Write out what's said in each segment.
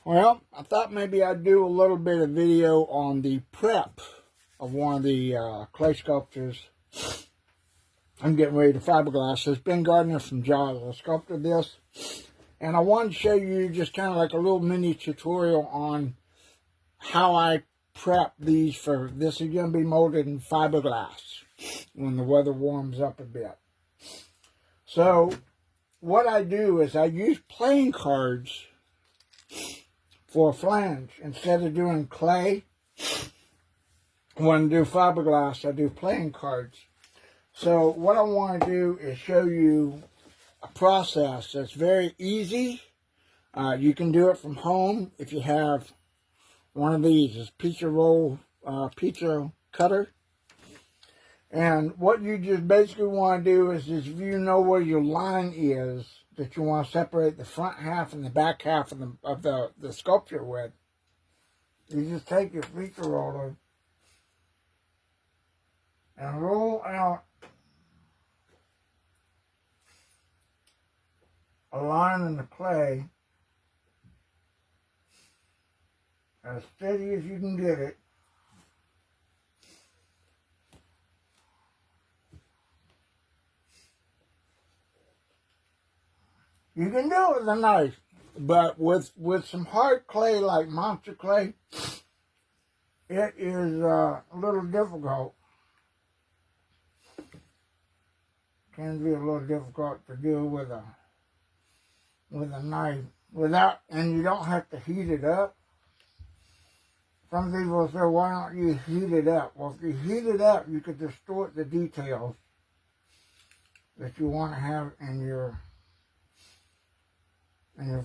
Well, I thought maybe I'd do a little bit of video on the prep of one of the clay sculptures. I'm getting ready to fiberglass. It's been Gardner from Jaws. I sculpted this, and I wanted to show you just kind of like a little mini tutorial on how I prep these for. This is going to be molded in fiberglass when the weather warms up a bit. So what I do is I use playing cards for a flange. Instead of doing clay, when I do fiberglass, I do playing cards. So what I want to do is show you a process that's very easy. You can do it from home if you have one of these. It's pizza cutter. And what you just basically want to do is if you know where your line is that you want to separate the front half and the back half of the sculpture with, you just take your pizza roller and roll out a line in the clay as steady as you can get it. You can do it with a knife, but with some hard clay like monster clay, it is a little difficult. Can be a little difficult to do with a knife and you don't have to heat it up. Some people say, why don't you heat it up? Well, if you heat it up, you could distort the details that you want to have in your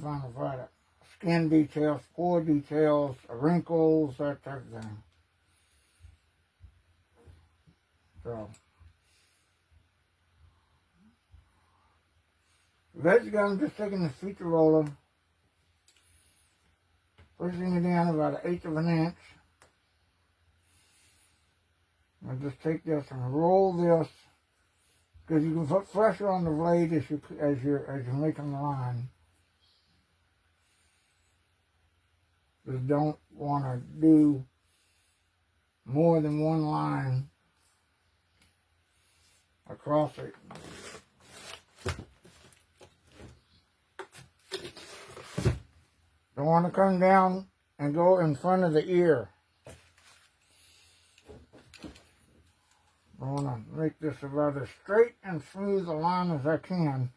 final product. Skin details, pore details, wrinkles, that type of thing. So, basically I'm just taking the feature roller, pushing it down about 1/8 of an inch. I'll just take this and roll this, because you can put pressure on the blade as you're making the line. Just don't want to do more than one line across it. Don't want to come down and go in front of the ear. I want to make this about as straight and smooth a line as I can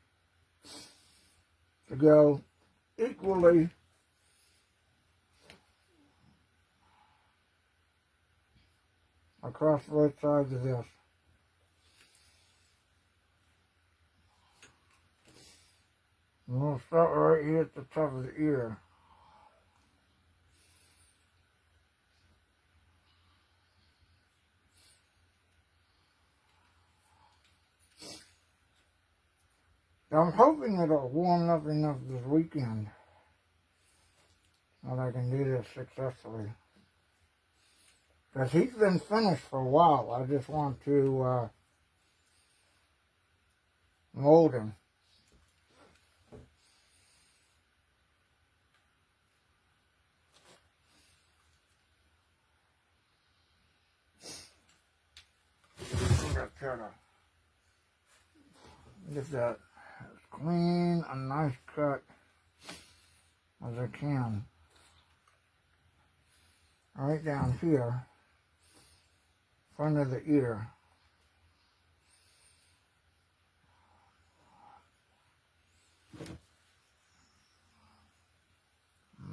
to go equally across both sides of this. And we'll start right here at the top of the ear. Now I'm hoping it'll warm up enough this weekend that I can do this successfully. Because he's been finished for a while. I just want to mold him. I'm going to try to get that as clean and nice cut as I can. Right down here, front of the ear. And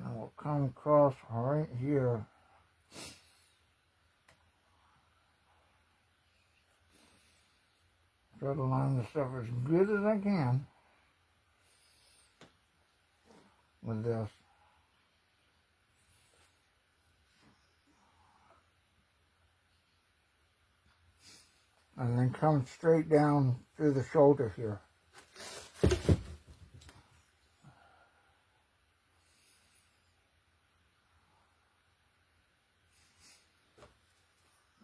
then we'll come across right here. Try to line this up as good as I can with this. And then come straight down through the shoulder here.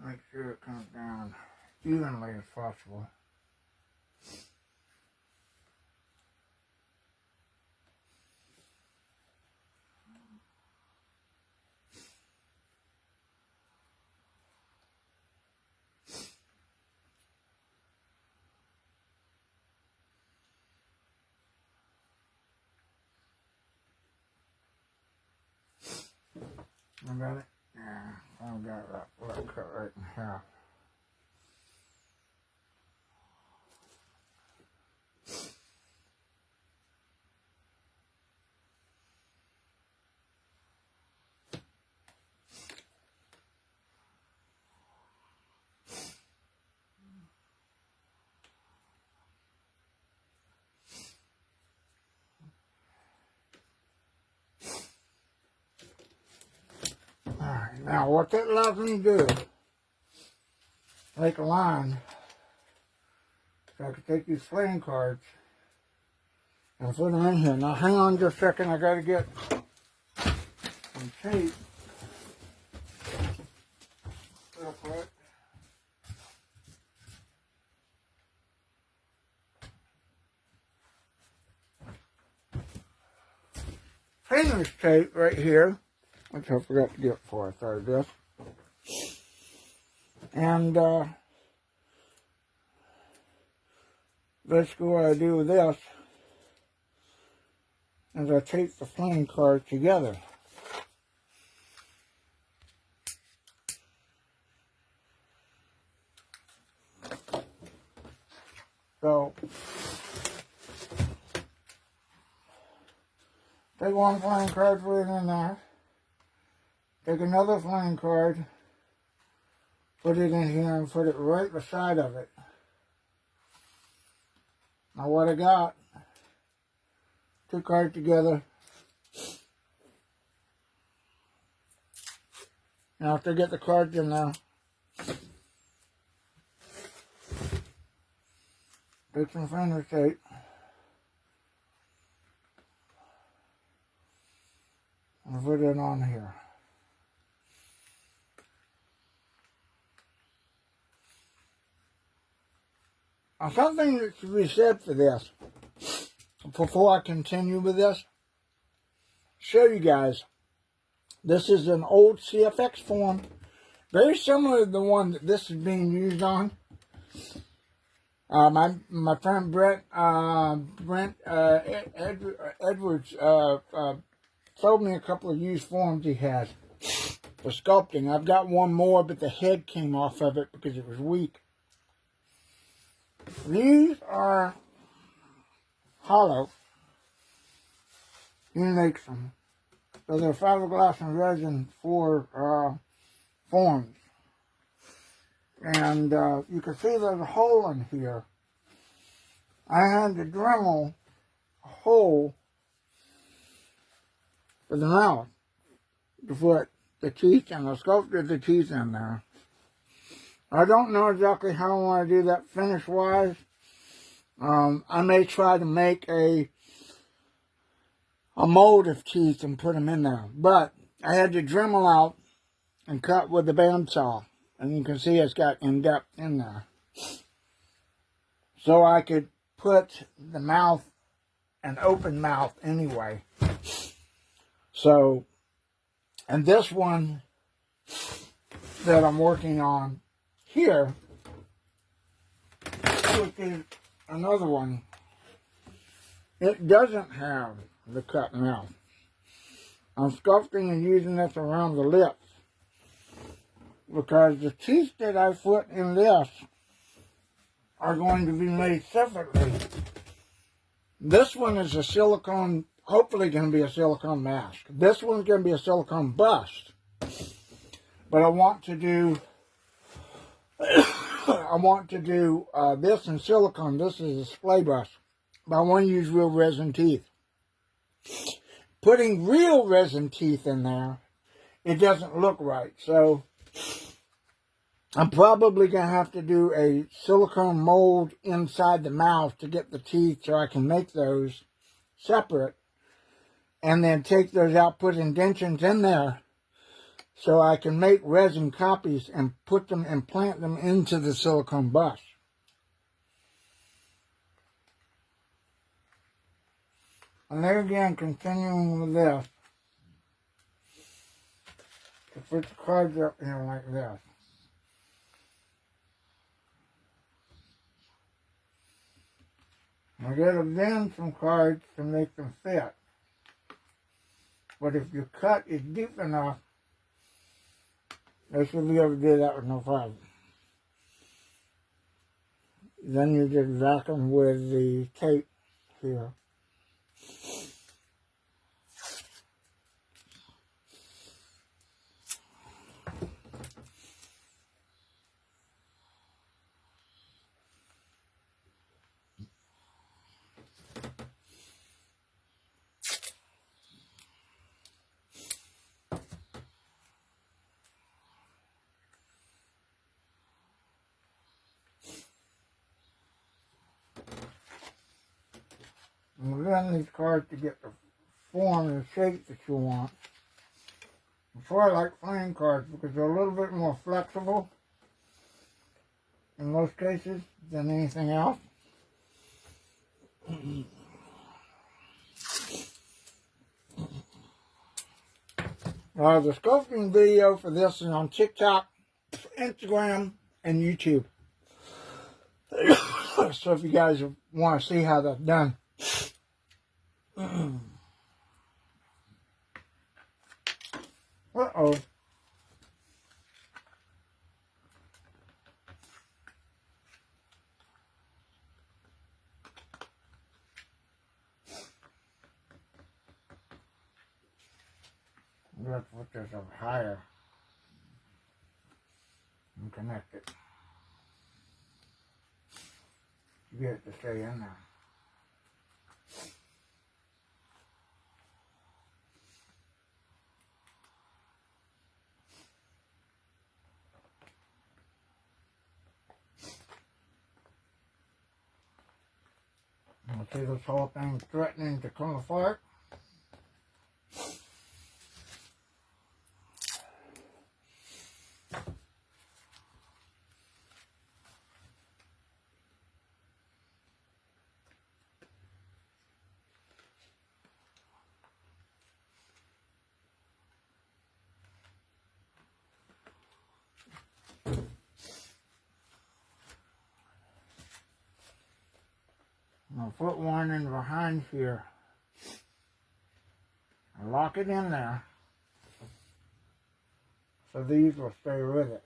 Make sure it comes down evenly as possible. I got it? Yeah, I've got that little cut right in half. Alright, now what that allows me to do, make a line, so I can take these playing cards and put them in here. Now hang on just a second, I gotta get some tape real quick. Painter's tape right here, which I forgot to get before I started this. And basically what I do with this is I tape the playing cards together. So, take one playing card, put it in there. Take another playing card, put it in here, and put it right beside of it. Now what I got, two cards together. Now after I get the cards in there, take some finger tape. And put it on here. Now something that should be said for this, before I continue with this, show you guys, this is an old CFX form, very similar to the one that this is being used on. My friend Brent Edwards sold me a couple of used forms he had for sculpting. I've got one more, but the head came off of it because it was weak. These are hollow. He makes them. So they're fiberglass and resin for forms. And you can see there's a hole in here. I had to Dremel a hole for the mouth to put the teeth in. I sculpted the teeth in there. I don't know exactly how I want to do that finish-wise. I may try to make a mold of teeth and put them in there. But I had to Dremel out and cut with the bandsaw. And you can see it's got in-depth in there. So I could put the mouth, an open mouth anyway. So, and this one that I'm working on here, which is another one, it doesn't have the cut mouth. I'm sculpting and using this around the lips because the teeth that I put in this are going to be made separately. This one is a silicone, hopefully going to be a silicone mask. This one's going to be a silicone bust. But I want to do this in silicone. This is a display brush. But I want to use real resin teeth. Putting real resin teeth in there, it doesn't look right. So I'm probably going to have to do a silicone mold inside the mouth to get the teeth so I can make those separate. And then take those out, put indentions in there so I can make resin copies and put them and plant them into the silicone bust. And there again, continuing with this, to put the cards up here like this. I gotta bend some cards to make them fit. But if your cut is deep enough, They should be able to do that with no problem. Then you just vacuum with the tape here. And we're running these cards to get the form and shape that you want. Before I like playing cards because they're a little bit more flexible in most cases than anything else. The sculpting video for this is on TikTok, Instagram, and YouTube. So if you guys want to see how that's done. Uh-oh. Let's put this up higher and connect it. Get it to stay in there. You'll see this whole thing threatening to come apart. I'll put one in behind here. I'll lock it in there so these will stay with it.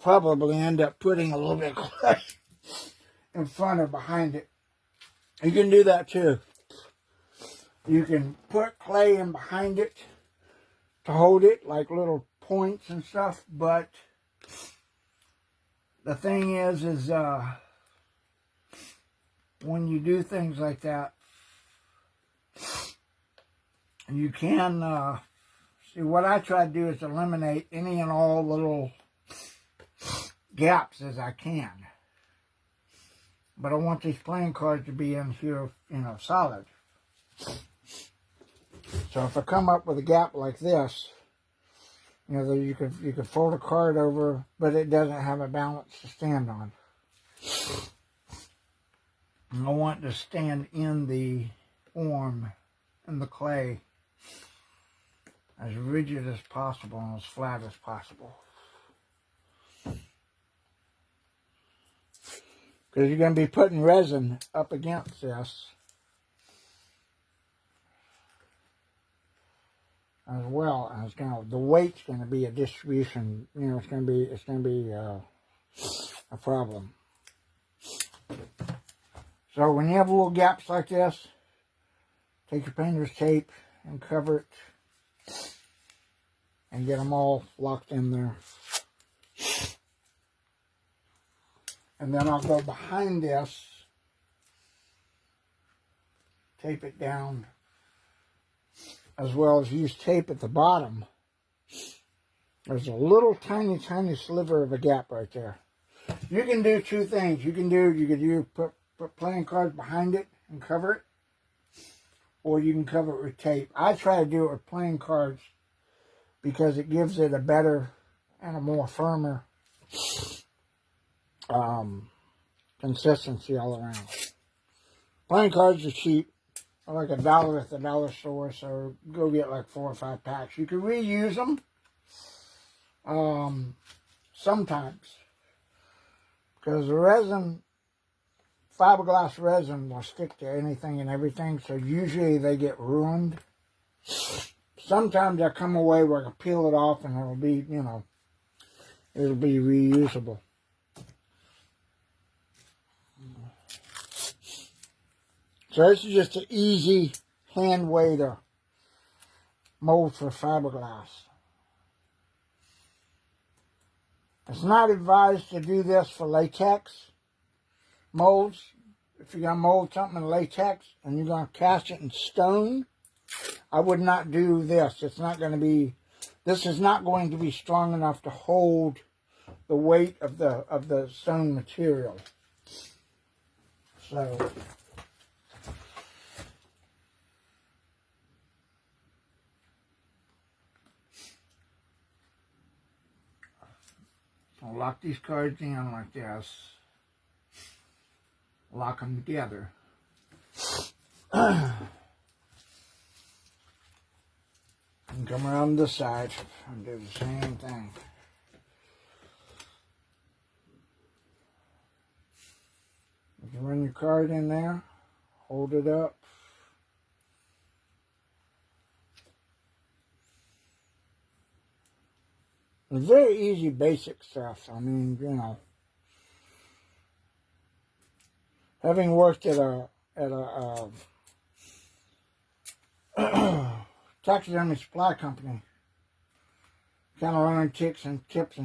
Probably end up putting a little bit of clay in front or behind it. You can do that too. You can put clay in behind it to hold it, like little points and stuff, but the thing is when you do things like that, you can see what I try to do is eliminate any and all little gaps as I can. But I want these playing cards to be in here, solid. So if I come up with a gap like this, you can fold a card over, but it doesn't have a balance to stand on. And I want to stand in the form, in the clay, as rigid as possible and as flat as possible. Because you're going to be putting resin up against this as well. And it's the weight's going to be a distribution. It's going to be a problem. So when you have little gaps like this, take your painter's tape and cover it and get them all locked in there. And then I'll go behind this, tape it down, as well as use tape at the bottom. There's a little tiny sliver of a gap right there. You can do two things. You can put playing cards behind it and cover it, or you can cover it with tape. I try to do it with playing cards because it gives it a better and a more firmer consistency all around. Playing cards are cheap. like $1 at the dollar store, so go get like 4 or 5 packs. You can reuse them sometimes, because the resin, fiberglass resin, will stick to anything and everything, so usually they get ruined. Sometimes I come away where I can peel it off and it'll be, you know, it'll be reusable. So this is just an easy hand way to mold for fiberglass. It's not advised to do this for latex molds. If you're going to mold something in latex and you're going to cast it in stone, I would not do this. It's not going to be, this is not going to be strong enough to hold the weight of the stone material. So I'll lock these cards in like this. Lock them together. And come around this side and do the same thing. You run your card in there, hold it up. It's very easy, basic stuff. I mean, you know, having worked at a taxidermy supply company, kind of learn tips and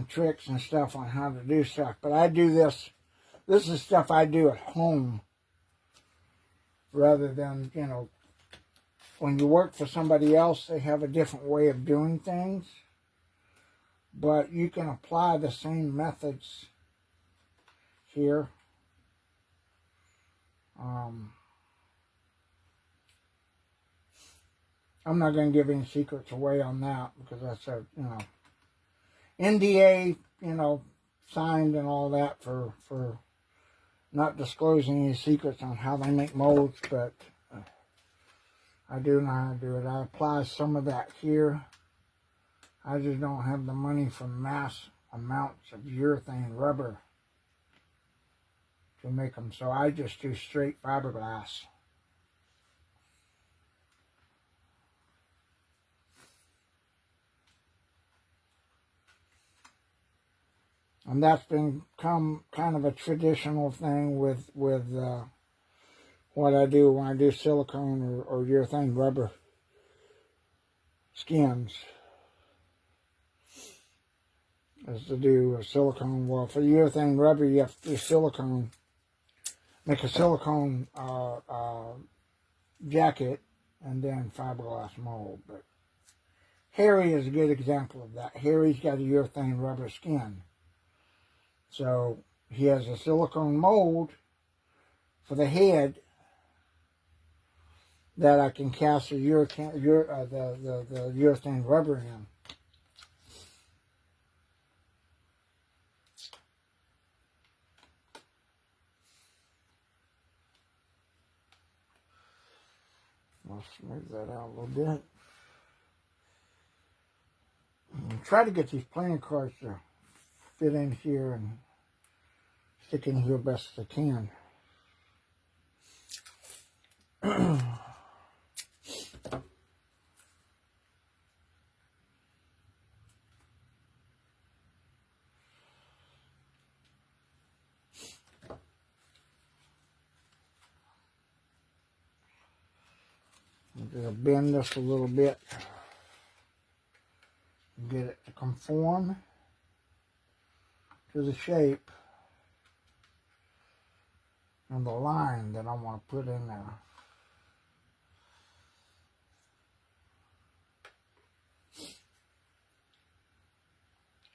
tricks and stuff on how to do stuff. But I do this. This is stuff I do at home, rather than, you know, when you work for somebody else, they have a different way of doing things. But you can apply the same methods here. I'm not going to give any secrets away on that, because that's a, you know, NDA, you know, signed and all that for not disclosing any secrets on how they make molds, but I do know how to do it. I apply some of that here. I just don't have the money for mass amounts of urethane rubber to make them, so I just do straight fiberglass. And that's become kind of a traditional thing with what I do when I do silicone or urethane rubber skins, is to do a silicone. Well, for urethane rubber, you have to do silicone. Make a silicone jacket and then fiberglass mold. But Harry is a good example of that. Harry's got a urethane rubber skin. So he has a silicone mold for the head that I can cast the urethane rubber in. I'll smooth that out a little bit. And try to get these playing cards to fit in here and stick in here best as I can. I'm going to bend this a little bit, get it to conform to the shape and the line that I want to put in there.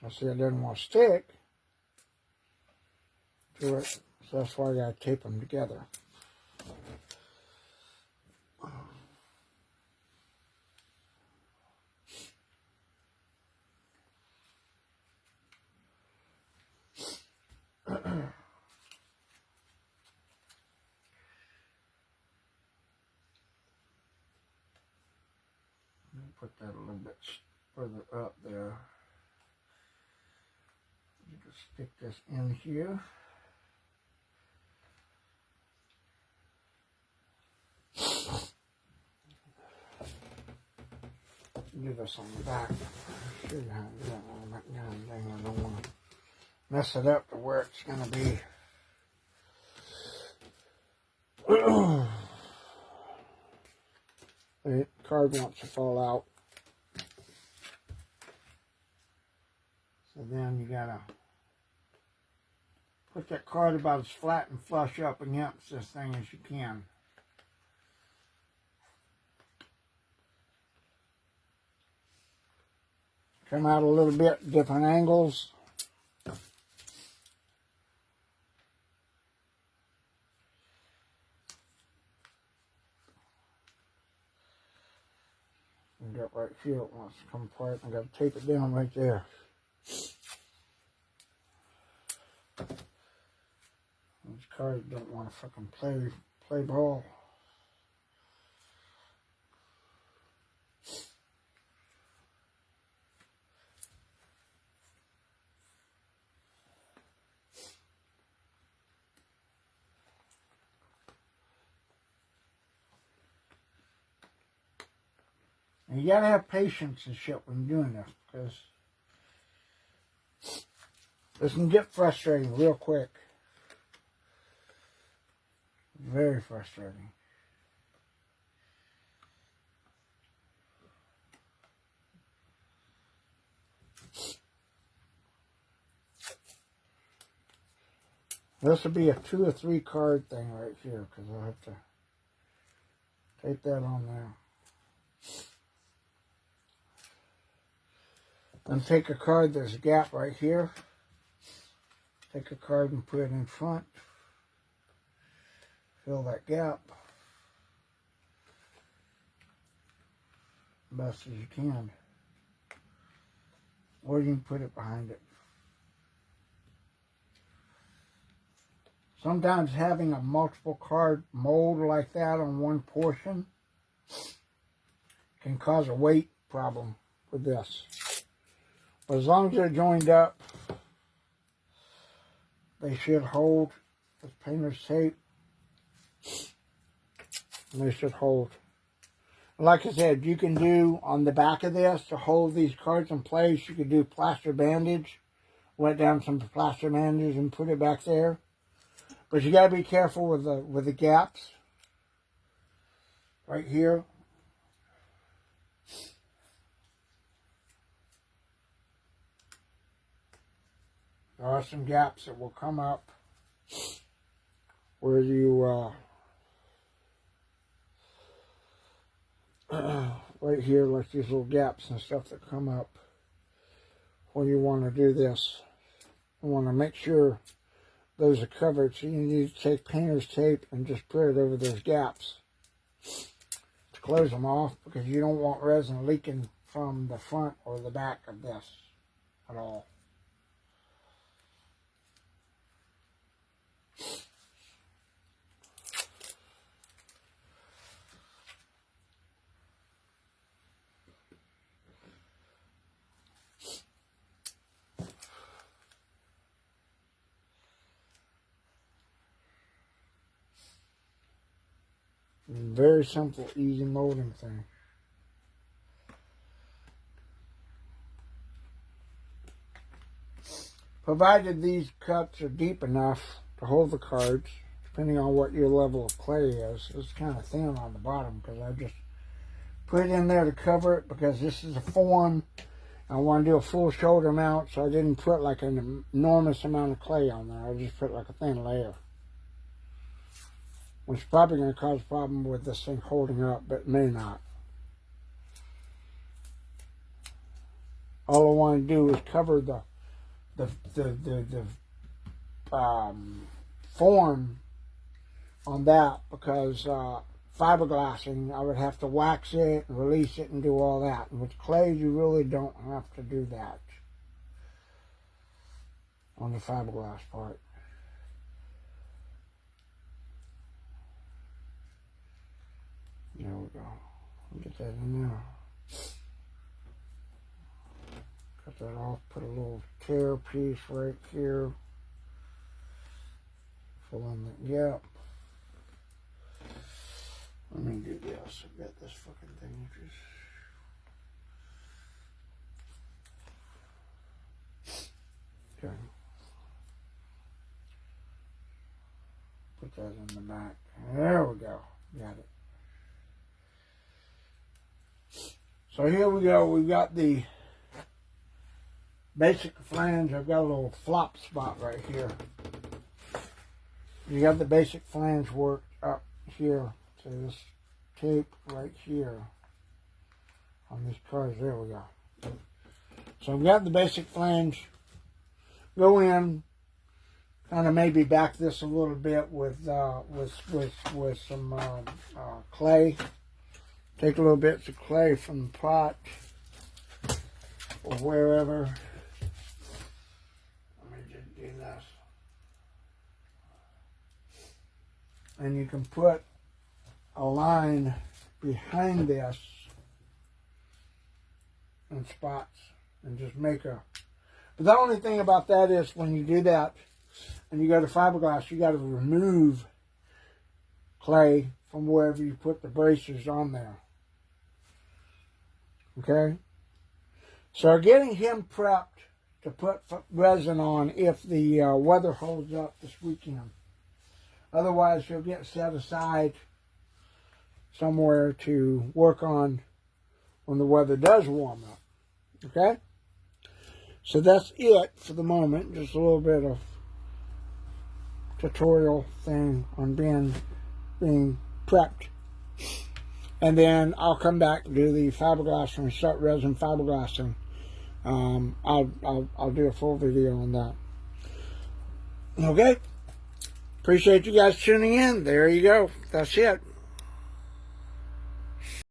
I see it doesn't want to stick to it, so that's why I got to tape them together. put that a little bit further up there. You can stick this in here. Do this on the back. I should have that on that down thing. I don't want to mess it up to where it's going to be. The card wants to fall out. So then you got to put that card about as flat and flush up against this thing as you can. Come out a little bit, different angles. And get right here, it wants to come apart. I got to tape it down right there. These cards don't want to fucking play ball. And you gotta have patience and shit when you're doing this, because this can get frustrating real quick. Very frustrating. This will be a 2 or 3 card thing right here, because I'll have to tape that on there. Then take a card, there's a gap right here. Take a card and put it in front. Fill that gap best as you can. Or you can put it behind it. Sometimes having a multiple card mold like that on one portion can cause a weight problem with this. But as long as they're joined up, they should hold with painter's tape. And they should hold. Like I said, you can do on the back of this to hold these cards in place. You could do plaster bandage. Wet down some plaster bandage and put it back there. But you got to be careful with the gaps right here. There are some gaps that will come up where you right here, like these little gaps and stuff that come up when you want to do this. You want to make sure those are covered, so you need to take painter's tape and just put it over those gaps to close them off, because you don't want resin leaking from the front or the back of this at all. Very simple, easy molding thing. Provided these cuts are deep enough to hold the cards, depending on what your level of clay is. It's kind of thin on the bottom because I just put it in there to cover it, because this is a form. I want to do a full shoulder mount, so I didn't put like an enormous amount of clay on there. I just put like a thin layer, which is probably going to cause a problem with this thing holding up, but it may not. All I want to do is cover the form on that, because fiberglassing, I would have to wax it and release it and do all that. And with clay, you really don't have to do that on the fiberglass part. There we go. Get that in there. Cut that off, put a little tear piece right here. Fill in the gap. Let me do this. I've got this fucking thing just... Okay. Put that in the back. There we go. Got it. So here we go. We've got the basic flange. I've got a little flop spot right here. You got the basic flange worked up here to this tape right here on these cars. There we go. So we've got the basic flange. Go in, kind of maybe back this a little bit with some clay. Take a little bits of clay from the pot or wherever. Let me just do this. And you can put a line behind this in spots and just make a... But the only thing about that is when you do that and you go to fiberglass, you got to remove clay from wherever you put the bracers on there. Okay? So getting him prepped to put resin on if the weather holds up this weekend. Otherwise, he'll get set aside somewhere to work on when the weather does warm up. Okay? So that's it for the moment. Just a little bit of tutorial thing on being prepped. And then I'll come back and do the fiberglass and start resin fiberglassing. I'll do a full video on that. Okay? Appreciate you guys tuning in. There you go. That's it.